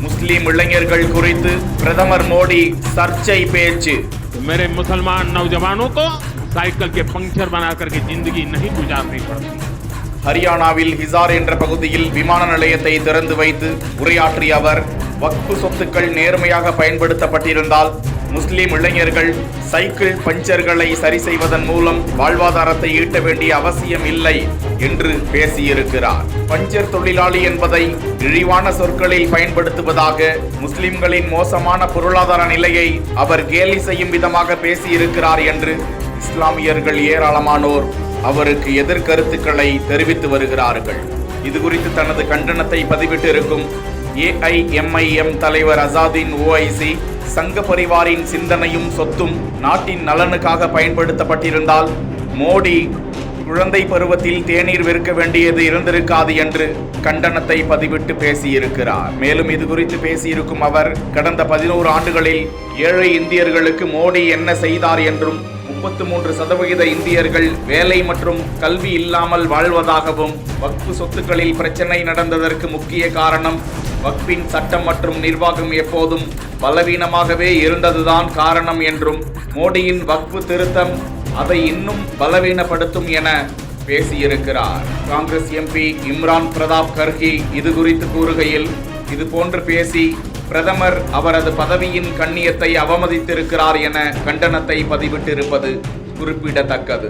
முஸ்லிம் இளைஞர்கள் குறித்து பிரதமர் மோடி சர்ச்சை பேச்சு. मेरे मुसलमान नौजवानों को साइकिल के पंक्चर बना करके जिंदगी नहीं गुजारनी पड़ती. ஹரியானாவில் ஹிசார் என்ற பகுதியில் விமான நிலையத்தை திறந்து வைத்து உரையாற்றிய அவர், வக்ஃபு சொத்துக்கள் நேர்மையாக பயன்படுத்தப்பட்டிருந்தால் முஸ்லிம் இளைஞர்கள் சைக்கிள் பஞ்சர்களை சரி செய்வதன் மூலம் வாழ்வாதாரத்தை ஈட்ட வேண்டிய அவசியம் இல்லை என்று பேசியிருக்கிறார். பஞ்சர் தொழிலாளி என்பதை இழிவான சொற்களில் பயன்படுத்துவதாக முஸ்லிம்களின் மோசமான பொருளாதார நிலையை அவர் கேலி செய்யும் விதமாக பேசியிருக்கிறார் என்று இஸ்லாமியர்கள் ஏராளமானோர் அவருக்கு எதிர்கருத்துக்களை தெரிவித்து வருகிறார்கள். இது குறித்து தனது கண்டனத்தை பதிவிட்டிருக்கும் AIMIM தலைவர் அசாதீன் ஓவைசி, சங்க பரிவாரின் சிந்தனையும் சொத்தும் நாட்டின் நலனுக்காக பயன்படுத்தப்பட்டிருந்தால் மோடி குழந்தை பருவத்தில் தேநீர் விற்க வேண்டியது இருந்திருக்காது என்று கண்டனத்தை பதிவிட்டு பேசியிருக்கிறார். மேலும் இது குறித்து பேசியிருக்கும் அவர், கடந்த 11 ஆண்டுகளில் ஏழை இந்தியர்களுக்கு மோடி என்ன செய்தார் என்றும் 33% இந்தியர்கள் வேலை மற்றும் கல்வி இல்லாமல் வாழ்வதாகவும், வக்ஃபு சொத்துக்களில் பிரச்சனை நடந்ததற்கு முக்கிய காரணம் வக்ஃபின் சட்டம் மற்றும் நிர்வாகம் எப்போதும் பலவீனமாகவே இருந்ததுதான் காரணம் என்றும், மோடியின் வக்ஃபு திருத்தம் அதை இன்னும் பலவீனப்படுத்தும் என பேசியிருக்கிறார். காங்கிரஸ் MP இம்ரான் பிரதாப் கர்கி இது குறித்து கூறுகையில், இது போன்று பேசி பிரதமர் அவரது பதவியின் கண்ணியத்தை அவமதித்திருக்கிறார் என கண்டனத்தை பதிவிட்டிருப்பது குறிப்பிடத்தக்கது.